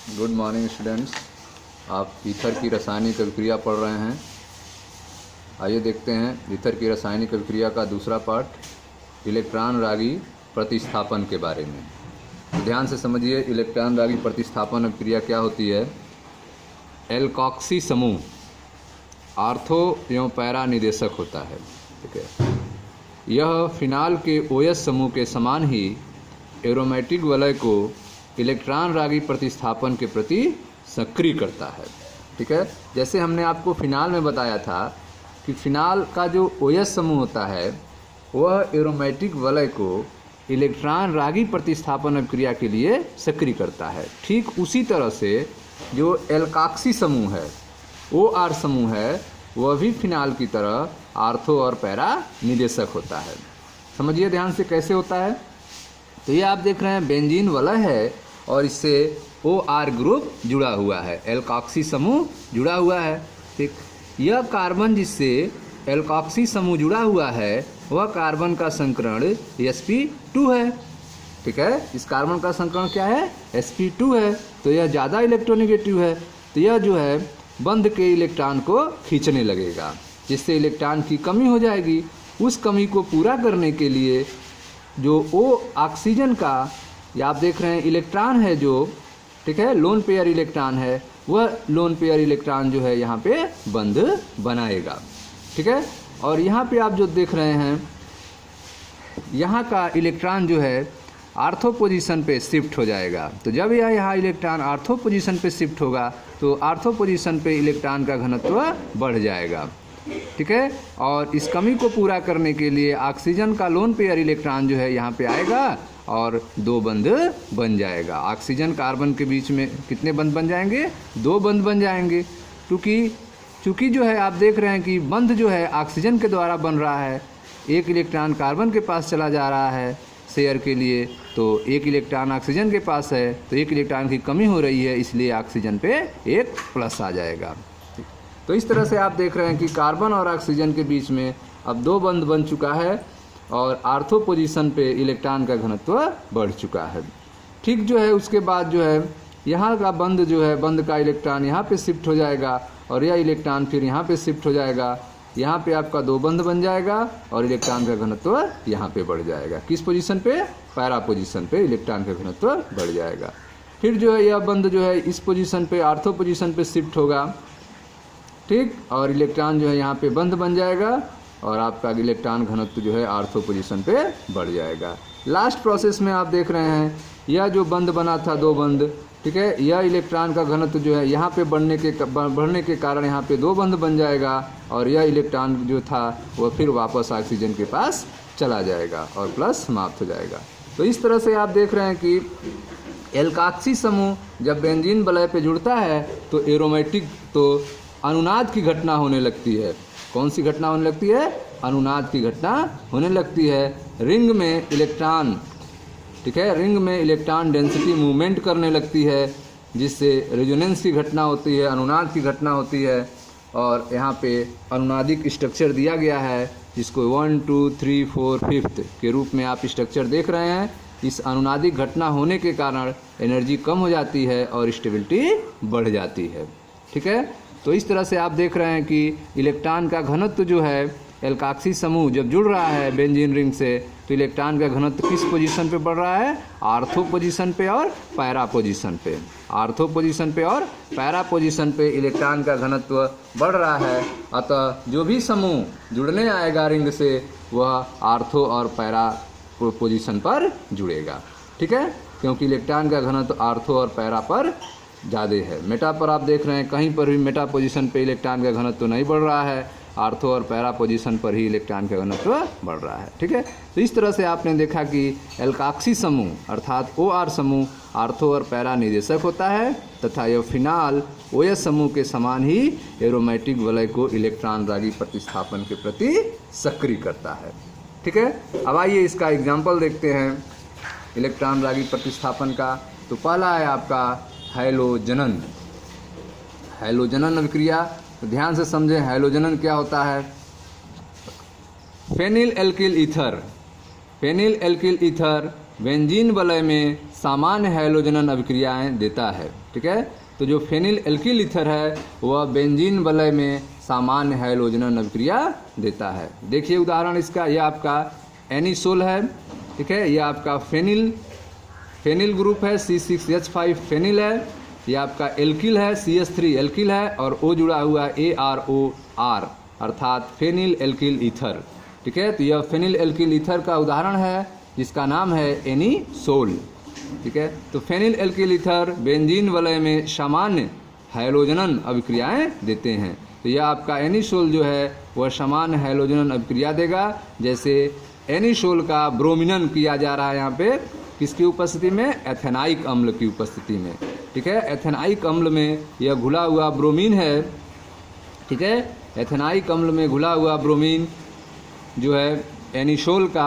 Good morning students. आप ether की रासायनिक अभिक्रिया पढ़ रहे हैं। आइए देखते हैं ईथर की रासायनिक अभिक्रिया का दूसरा पार्ट, इलेक्ट्रॉन रागी प्रतिस्थापन के बारे में। तो ध्यान से समझिए, इलेक्ट्रॉन रागी प्रतिस्थापन अभिक्रिया क्या होती है। एल्कॉक्सी समूह आर्थो एवं पैरा निदेशक होता है। ठीक है, यह फिनाल के OS समूह के समान ही एरोमेटिक वलय को इलेक्ट्रॉन रागी प्रतिस्थापन के प्रति सक्रिय करता है। ठीक है, जैसे हमने आपको फिनाल में बताया था कि फिनाल का जो OS समूह होता है वह एरोमेटिक वलय को इलेक्ट्रॉन रागी प्रतिस्थापन अभिक्रिया के लिए सक्रिय करता है। ठीक उसी तरह से जो एल्कॉक्सी समूह है, OR समूह है, वह भी फिनाल की तरह आर्थो और पैरा निदेशक होता है। समझिए ध्यान से कैसे होता है। तो ये आप देख रहे हैं बेंजीन वलय है और इससे OR ग्रुप जुड़ा हुआ है, एल्कॉक्सी समूह जुड़ा हुआ है। ठीक, यह कार्बन जिससे एल्कॉक्सी समूह जुड़ा हुआ है वह कार्बन का संकरण sp2 है। ठीक है, इस कार्बन का संकरण क्या है, sp2 है। तो यह ज़्यादा इलेक्ट्रोनेगेटिव है, तो यह जो है बंध के इलेक्ट्रॉन को खींचने लगेगा, जिससे इलेक्ट्रॉन की कमी हो जाएगी। उस कमी को पूरा करने के लिए जो O ऑक्सीजन का, या आप देख रहे हैं इलेक्ट्रॉन है जो, ठीक है, लोन पेयर इलेक्ट्रॉन है, वह लोन पेयर इलेक्ट्रॉन जो है यहाँ पे बंध बनाएगा। ठीक है, और यहाँ पे आप जो देख रहे हैं यहाँ का इलेक्ट्रॉन जो है आर्थो पोजीशन पे शिफ्ट हो जाएगा। तो जब यह यहाँ इलेक्ट्रॉन आर्थो पोजीशन पे शिफ्ट होगा तो आर्थो पोजीशन पे इलेक्ट्रॉन का घनत्व बढ़ जाएगा। ठीक है, और इस कमी को पूरा करने के लिए ऑक्सीजन का लोन पेयर इलेक्ट्रॉन जो है यहाँ पे आएगा और 2 बंध बन जाएगा। ऑक्सीजन कार्बन के बीच में कितने बंध बन जाएंगे, 2 बंध बन जाएंगे। चूँकि जो है आप देख रहे हैं कि बंध जो है ऑक्सीजन के द्वारा बन रहा है, एक इलेक्ट्रॉन कार्बन के पास चला जा रहा है शेयर के लिए, तो एक इलेक्ट्रॉन ऑक्सीजन के पास है, तो एक इलेक्ट्रॉन की कमी हो रही है, इसलिए ऑक्सीजन पे एक प्लस आ जाएगा। तो इस तरह से आप देख रहे हैं कि कार्बन और ऑक्सीजन के बीच में अब 2 बंध बन चुका है और आर्थो पोजीशन पे इलेक्ट्रॉन का घनत्व बढ़ चुका है। ठीक जो है उसके बाद जो है यहाँ का बंध जो है, बंध का इलेक्ट्रॉन यहाँ पे शिफ्ट हो जाएगा और यह इलेक्ट्रॉन फिर यहाँ पे शिफ्ट हो जाएगा। यहाँ पे आपका 2 बंध बन जाएगा और इलेक्ट्रॉन का घनत्व यहाँ पे बढ़ जाएगा। किस पोजीशन पे, पैरा पोजीशन पे इलेक्ट्रॉन का घनत्व बढ़ जाएगा। फिर जो है यह बंध जो है इस पोजीशन पे, आर्थो पोजीशन पे शिफ्ट होगा। ठीक, और इलेक्ट्रॉन जो है यहाँ पे बंध बन जाएगा और आपका इलेक्ट्रॉन घनत्व जो है आर्थो पोजीशन पे बढ़ जाएगा। लास्ट प्रोसेस में आप देख रहे हैं यह जो बंध बना था 2 बंध, ठीक है, यह इलेक्ट्रॉन का घनत्व जो है यहाँ पे बढ़ने के कारण यहाँ पे 2 बंध बन जाएगा और यह इलेक्ट्रॉन जो था वह फिर वापस ऑक्सीजन के पास चला जाएगा और प्लस समाप्त हो जाएगा। तो इस तरह से आप देख रहे हैं कि एल्कॉक्सी समूह जब बेंजीन वलय पे जुड़ता है तो एरोमेटिक, तो अनुनाद की घटना होने लगती है। कौन सी घटना होने लगती है, अनुनाद की घटना होने लगती है। रिंग में इलेक्ट्रॉन, ठीक है, रिंग में इलेक्ट्रॉन डेंसिटी मूवमेंट करने लगती है, जिससे रेजोनेंस की घटना होती है, अनुनाद की घटना होती है। और यहाँ पे अनुनादिक स्ट्रक्चर दिया गया है जिसको 1 2 3 4 5 के रूप में आप स्ट्रक्चर देख रहे हैं। इस अनुनादिक घटना होने के कारण एनर्जी कम हो जाती है और स्टेबिलिटी बढ़ जाती है। ठीक है, तो इस तरह से आप देख रहे हैं कि इलेक्ट्रॉन का घनत्व जो है एल्कॉक्सी समूह जब जुड़ रहा है बेंजीन रिंग से, तो इलेक्ट्रॉन का घनत्व किस पोजीशन पे बढ़ रहा है, आर्थो पोजीशन पे और पैरा पोजीशन पे। आर्थो पोजीशन पे और पैरा पोजीशन पे इलेक्ट्रॉन का घनत्व बढ़ रहा है। अतः जो भी समूह जुड़ने आएगा रिंग से वह आर्थो और पैरा पोजीशन पर जुड़ेगा। ठीक है, क्योंकि इलेक्ट्रॉन का घनत्व आर्थो और पैरा पर ज़्यादा है। मेटा पर आप देख रहे हैं कहीं पर भी मेटा पोजीशन पे इलेक्ट्रॉन का घनत्व नहीं बढ़ रहा है, आर्थो और पैरा पोजीशन पर ही इलेक्ट्रॉन का घनत्व बढ़ रहा है। ठीक है, तो इस तरह से आपने देखा कि एल्कॉक्सी समूह अर्थात OR समूह आर्थो और पैरा निदेशक होता है तथा यह फिनाल OS समूह के समान ही एरोमेटिक वलय को इलेक्ट्रॉन रागी प्रतिस्थापन के प्रति सक्रिय करता है। ठीक है, अब आइए इसका एग्जाम्पल देखते हैं इलेक्ट्रॉन रागी प्रतिस्थापन का। तो पहला है आपका हैलोजनन। हैलोजनन अभिक्रिया, तो ध्यान से समझें हैलोजनन क्या होता है। फेनिल एल्किल ईथर बेंजीन वलय में सामान्य हैलोजनन अभिक्रियाएं देता है। ठीक है, तो जो फेनिल एल्किल ईथर है वह बेंजीन वलय में सामान्य हैलोजनन अभिक्रिया देता है। देखिए उदाहरण इसका, यह आपका एनिसोल है। ठीक है, यह आपका फेनिल ग्रुप है, C6H5 फेनिल है। यह आपका एल्किल है, CH3 एल्किल है, और O जुड़ा हुआ AROR अर्थात फेनिल एल्किल ईथर। ठीक है, तो यह फेनिल एल्किल ईथर का उदाहरण है जिसका नाम है एनिसोल। ठीक है, तो फेनिल एल्किल ईथर बेंजीन वलय में सामान्य हैलोजनन अभिक्रियाएं देते हैं। तो यह आपका एनिसोल जो है वह सामान्य हैलोजनन अभिक्रिया देगा। जैसे एनिसोल का ब्रोमिनन किया जा रहा है यहाँ पे किसकी उपस्थिति में, एथेनाइक अम्ल की उपस्थिति में। ठीक है, एथेनाइक अम्ल में यह घुला हुआ ब्रोमीन है। ठीक है, एथेनाइक अम्ल में घुला हुआ ब्रोमीन जो है एनिसोल का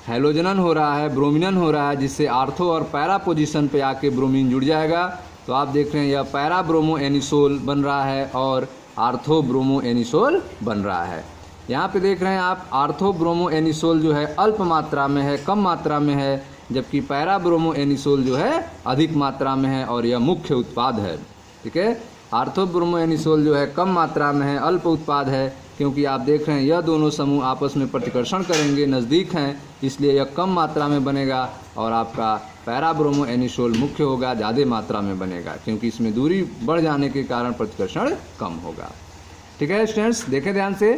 हैलोजनन हो रहा है, ब्रोमिनन हो रहा है, जिससे आर्थो और पैरा पोजीशन पे आके ब्रोमीन जुड़ जाएगा। तो आप देख रहे हैं यह पैरा ब्रोमो एनिसोल बन रहा है और आर्थो ब्रोमो एनिसोल बन रहा है। यहाँ पे देख रहे हैं आप आर्थो ब्रोमो एनिसोल जो है अल्प मात्रा में है, कम मात्रा में है, जबकि पैरा ब्रोमो एनिसोल जो है अधिक मात्रा में है और यह मुख्य उत्पाद है। ठीक है, आर्थो ब्रोमो एनिसोल जो है कम मात्रा में है, अल्प उत्पाद है, क्योंकि आप देख रहे हैं यह दोनों समूह आपस में प्रतिकर्षण करेंगे, नज़दीक हैं, इसलिए यह कम मात्रा में बनेगा। और आपका पैरा ब्रोमो एनिसोल मुख्य होगा, ज़्यादा मात्रा में बनेगा, क्योंकि इसमें दूरी बढ़ जाने के कारण प्रतिकर्षण कम होगा। ठीक है स्टूडेंट्स, देखें ध्यान से,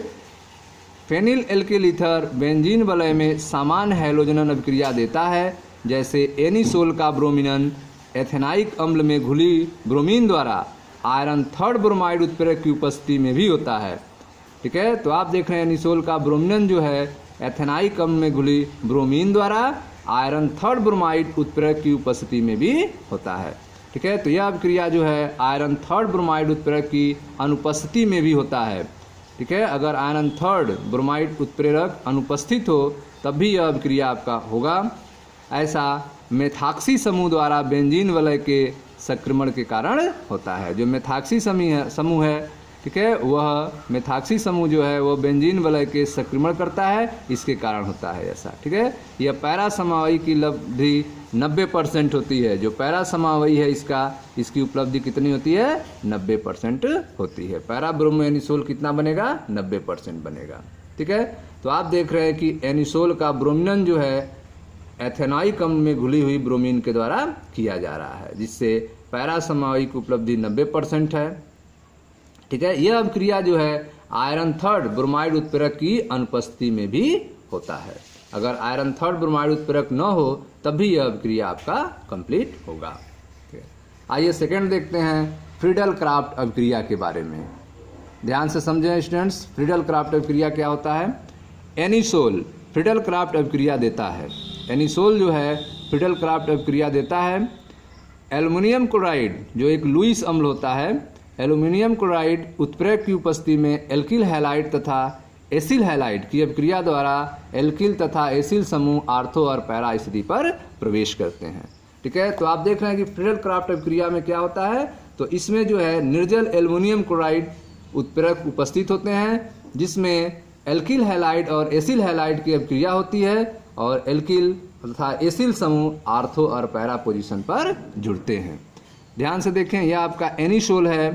फेनिल एल्किल ईथर बेंजीन वलय में सामान्य हैलोजनन अभिक्रिया देता है। जैसे एनिसोल का ब्रोमिनन एथेनाइक अम्ल में घुली ब्रोमीन द्वारा आयरन थर्ड ब्रोमाइड उत्प्रेरक की उपस्थिति में भी होता है। ठीक है, तो आप देख रहे हैं एनिसोल का ब्रोमिनन जो है एथेनाइक अम्ल में घुली ब्रोमीन द्वारा आयरन थर्ड ब्रोमाइड उत्प्रेरक की उपस्थिति में भी होता है। ठीक है, तो यह अभिक्रिया जो है आयरन थर्ड ब्रोमाइड उत्प्रेरक की अनुपस्थिति में भी होता है। ठीक है, अगर आयरन थर्ड ब्रोमाइड उत्प्रेरक अनुपस्थित हो तब भी यह अभिक्रिया आपका होगा। ऐसा मेथाक्सी समूह द्वारा बेंजीन वलय के संक्रमण के कारण होता है। जो मेथाक्सी समूह है, ठीक है, वह मेथाक्सी समूह जो है वह बेंजीन वलय के संक्रमण करता है, इसके कारण होता है ऐसा। ठीक है, यह पैरा समावयी की उपलब्धि 90% होती है। जो पैरा समावयी है इसकी उपलब्धि कितनी होती है, 90% होती है। पैरा ब्रोमो एनिसोल कितना बनेगा, 90% बनेगा। ठीक है, तो आप देख रहे हैं कि एनिसोल का ब्रोमिनन जो है एथेनाइक अम्ल में घुली हुई ब्रोमीन के द्वारा किया जा रहा है, जिससे पैरा समावयी की उपलब्धि 90% है। ठीक है, यह अभिक्रिया जो है आयरन थर्ड ब्रोमाइड उत्प्रेरक की अनुपस्थिति में भी होता है। अगर आयरन थर्ड ब्रोमाइड उत्प्रेरक न हो तब भी यह अभिक्रिया आपका कंप्लीट होगा। आइए सेकंड देखते हैं फ्रीडल क्राफ्ट अभिक्रिया के बारे में। ध्यान से समझें स्टूडेंट्स, फ्रीडल क्राफ्ट अभिक्रिया क्या होता है। एनिसोल फ्रीडल क्राफ्ट अभिक्रिया देता है। एनिसोल जो है फ्रीडल क्राफ्ट अभिक्रिया देता है। एल्युमिनियम क्लोराइड जो एक लुईस अम्ल होता है, एल्युमिनियम क्लोराइड उत्प्रेरक की उपस्थिति में एल्किल हैलाइड तथा एसिल हैलाइड की अभिक्रिया द्वारा एल्किल तथा एसिल समूह आर्थो और पैरा स्थिति पर प्रवेश करते हैं। ठीक है, तो आप देख रहे हैं कि फ्रीडल क्राफ्ट अभिक्रिया में क्या होता है, तो इसमें जो है निर्जल एल्युमिनियम क्लोराइड उत्प्रेरक उपस्थित होते हैं, जिसमें एल्किल हैलाइड और एसिल हैलाइड की अभिक्रिया होती है और एल्किल तथा एसिल समूह आर्थो और पैरा पोजीशन पर जुड़ते हैं। ध्यान से देखें, यह आपका एनिसोल है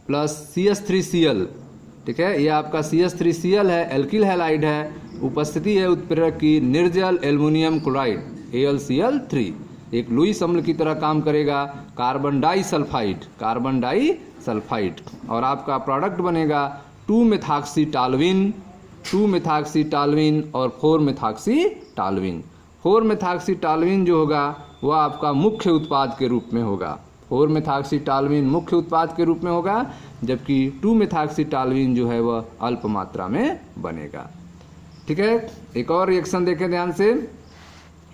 प्लस CH3Cl। ठीक है, यह आपका CH3Cl है, एल्किल हैलाइड है, उपस्थिति है उत्प्रेरक की निर्जल एल्युमिनियम क्लोराइड AlCl3, एक लुईस अम्ल की तरह काम करेगा, कार्बन डाइसल्फाइड और आपका प्रोडक्ट बनेगा 2-मेथॉक्सीटालविन और 4-मेथॉक्सीटालविन। 4-मेथॉक्सीटालविन जो होगा वह आपका मुख्य उत्पाद के रूप में होगा। 4-मेथॉक्सीटालविन मुख्य उत्पाद के रूप में होगा, जबकि 2-मेथॉक्सीटालविन जो है वह अल्प मात्रा में बनेगा। ठीक है, एक और रिएक्शन देखें ध्यान से।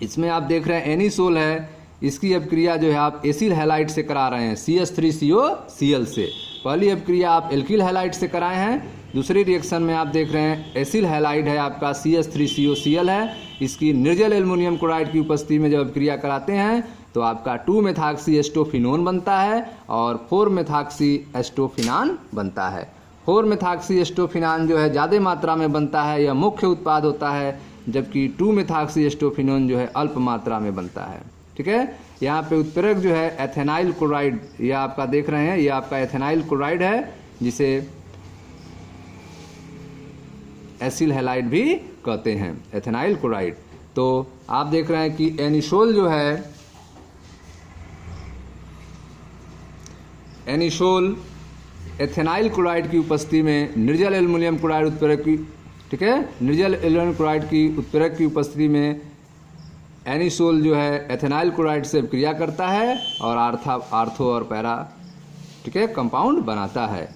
इसमें आप देख रहे हैं एनिसोल है, इसकी अभिक्रिया जो है आप एसिल हैलाइड से करा रहे हैं CH3COCl से। पहली अभिक्रिया आप एल्किल हैलाइड से कराए हैं, दूसरी रिएक्शन में आप देख रहे हैं एसिल हैलाइड है आपका CH3COCl है, इसकी निर्जल एल्युमिनियम क्लोराइड की उपस्थिति में जब अभिक्रिया कराते हैं तो आपका 2-मेथॉक्सी एस्टोफिनोन बनता है और 4-मेथॉक्सी एस्टोफिनान बनता है। 4-मेथॉक्सी एस्टोफिनान जो है ज़्यादा मात्रा में बनता है, यह मुख्य उत्पाद होता है, जबकि 2-मेथॉक्सीएस्टोफिनोन जो है अल्प मात्रा में बनता है। ठीक है, यहाँ पे उत्प्रेरक जो है एथेनाइल क्लोराइड, ये आपका देख रहे हैं, ये आपका एथेनाइल क्लोराइड है जिसे एसिल हैलाइड भी कहते हैं, एथेनाइल क्लोराइड। तो आप देख रहे हैं कि एनिसोल जो है, एनिसोल एथेनाइल क्लोराइड की उपस्थिति में निर्जल एल्युमिनियम क्लोराइड उत्प्रेरक की, ठीक है, निर्जल एल्युमिनियम क्लोराइड की उत्प्रेरक की उपस्थिति में एनिसोल जो है एथेनाइल क्लोराइड से क्रिया करता है और आर्थो और पैरा, ठीक है, कंपाउंड बनाता है।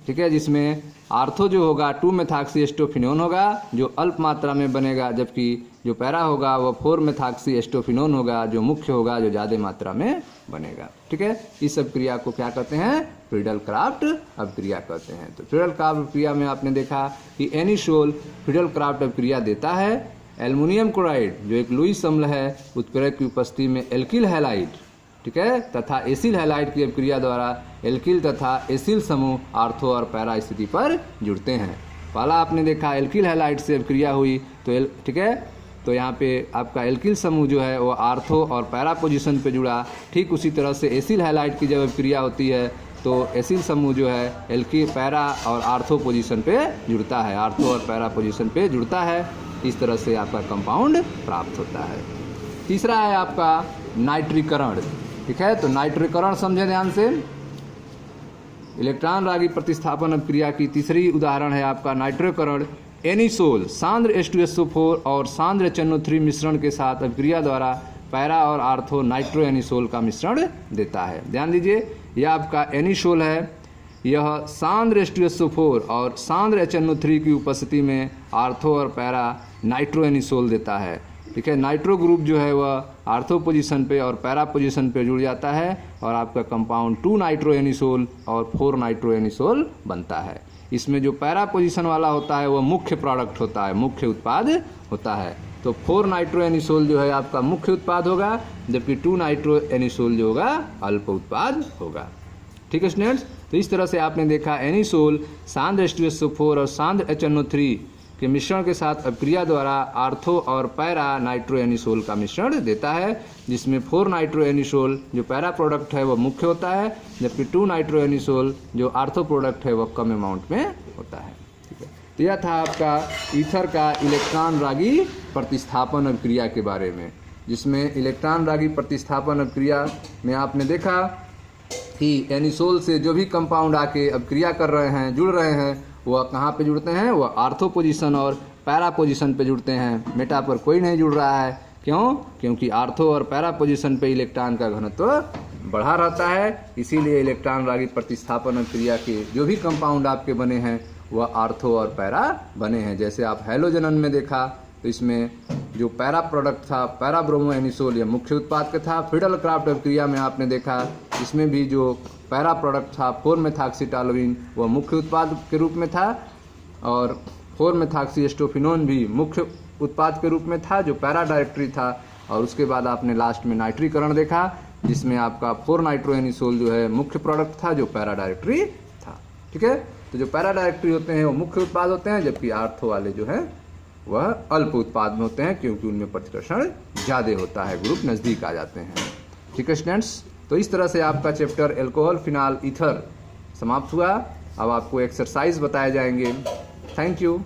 ठीक है, जिसमें आर्थो जो होगा 2-मेथॉक्सीएस्टोफिनोन होगा जो अल्प मात्रा में बनेगा, जबकि जो पैरा होगा वह 4-मेथॉक्सीएस्टोफिनोन होगा जो मुख्य होगा, जो ज़्यादा मात्रा में बनेगा। ठीक है, इस सब क्रिया को क्या कहते हैं? फ्रीडल-क्राफ्ट अभिक्रिया कहते हैं। तो फ्रीडल-क्राफ्ट अभिक्रिया में आपने देखा कि एनिसोल फ्रीडल-क्राफ्ट अभिक्रिया देता है। एल्युमिनियम क्लोराइड जो एक लुईस अम्ल है, उत्प्रेरक की उपस्थिति में एल्किल हैलाइड, ठीक है, तथा एसिल हैलाइड की अभिक्रिया द्वारा एल्किल तथा एसिल समूह आर्थो और पैरा स्थिति पर जुड़ते हैं। पहला आपने देखा एल्किल हैलाइड से अभिक्रिया हुई तो ठीक है, तो यहाँ पे आपका एल्किल समूह जो है वो आर्थो और पैरा पोजीशन पे जुड़ा। ठीक उसी तरह से एसिल हैलाइड की जब अभिक्रिया होती है तो एसिल समूह जो है एल्किल पैरा और आर्थो पोजीशन पे जुड़ता है, आर्थो और पैरा पोजीशन पे जुड़ता है। इस तरह से आपका कंपाउंड प्राप्त होता है। तीसरा है आपका नाइट्रीकरण। ठीक है, तो नाइट्रीकरण समझे ध्यान से। इलेक्ट्रॉन रागी प्रतिस्थापन अभिक्रिया की तीसरी उदाहरण है आपका नाइट्रीकरण। एनिसोल सांद्र H2SO4 और सांद्र HNO3 मिश्रण के साथ अभिक्रिया द्वारा पैरा और आर्थो नाइट्रो एनिसोल का मिश्रण देता है। ध्यान दीजिए, यह आपका एनिसोल है, यह सांद्र H2SO4 और सांद्र HNO3 की उपस्थिति में आर्थो और पैरा नाइट्रो एनिसोल देता है। ठीक है, नाइट्रो ग्रुप जो है वह आर्थो पोजीशन पे और पैरा पोजीशन पे जुड़ जाता है और आपका कंपाउंड 2 नाइट्रो एनिसोल और 4 नाइट्रो एनिसोल बनता है। इसमें जो पैरा पोजीशन वाला होता है वह मुख्य प्रोडक्ट होता है, मुख्य उत्पाद होता है। तो 4 नाइट्रो एनिसोल जो है आपका मुख्य उत्पाद होगा, जबकि 2 नाइट्रो एनिसोल जो होगा अल्प उत्पाद होगा। ठीक है स्टूडेंट्स, तो इस तरह से आपने देखा एनिसोल सांद्र H2SO4 और सांद्र HNO3 के मिश्रण के साथ अभिक्रिया द्वारा आर्थो और पैरा नाइट्रो एनिसोल का मिश्रण देता है, जिसमें 4 नाइट्रो एनिसोल जो पैरा प्रोडक्ट है वह मुख्य होता है, जबकि 2 नाइट्रो एनिसोल जो आर्थो प्रोडक्ट है वह कम अमाउंट में होता है। ठीक है, तो यह था आपका ईथर का इलेक्ट्रॉन रागी प्रतिस्थापन अभिक्रिया के बारे में, जिसमें इलेक्ट्रॉन रागी प्रतिस्थापन अभिक्रिया में आपने देखा कि एनिसोल से जो भी कंपाउंड आके अभिक्रिया कर रहे हैं, जुड़ रहे हैं, वह कहाँ पे जुड़ते हैं? वह आर्थो पोजीशन और पैरा पोजीशन पे जुड़ते हैं। मेटा पर कोई नहीं जुड़ रहा है। क्यों? क्योंकि आर्थो और पैरा पोजीशन पे इलेक्ट्रॉन का घनत्व बढ़ा रहता है। इसीलिए इलेक्ट्रॉन रागी प्रतिस्थापन अभिक्रिया के जो भी कंपाउंड आपके बने हैं वह आर्थो और पैरा बने हैं। जैसे आप हैलोजनन में देखा तो इसमें जो पैरा प्रोडक्ट था पैरा ब्रोमो एनिसोल, यह मुख्य उत्पाद का था। फ्रीडल-क्राफ्ट अभिक्रिया में आपने देखा इसमें भी जो पैरा प्रोडक्ट था 4-मेथॉक्सीटोलुइन वह मुख्य उत्पाद के रूप में था, और 4-मेथॉक्सीएस्टोफिनोन भी मुख्य उत्पाद के रूप में था जो पैरा डायरेक्टरी था। और उसके बाद आपने लास्ट में नाइट्रीकरण देखा, जिसमें आपका 4 नाइट्रो एनिसोल जो है मुख्य प्रोडक्ट था जो पैरा डायरेक्टरी था। ठीक है, तो जो पैरा डायरेक्टरी होते हैं वो मुख्य उत्पाद होते हैं, जबकि आर्थो वाले जो हैं वह अल्प उत्पाद में होते हैं, क्योंकि उनमें प्रतिकर्षण ज़्यादा होता है, ग्रुप नज़दीक आ जाते हैं। ठीक है स्टूडेंट्स, तो इस तरह से आपका चैप्टर एल्कोहल फिनाल ईथर समाप्त हुआ। अब आपको एक्सरसाइज बताए जाएंगे। Thank you.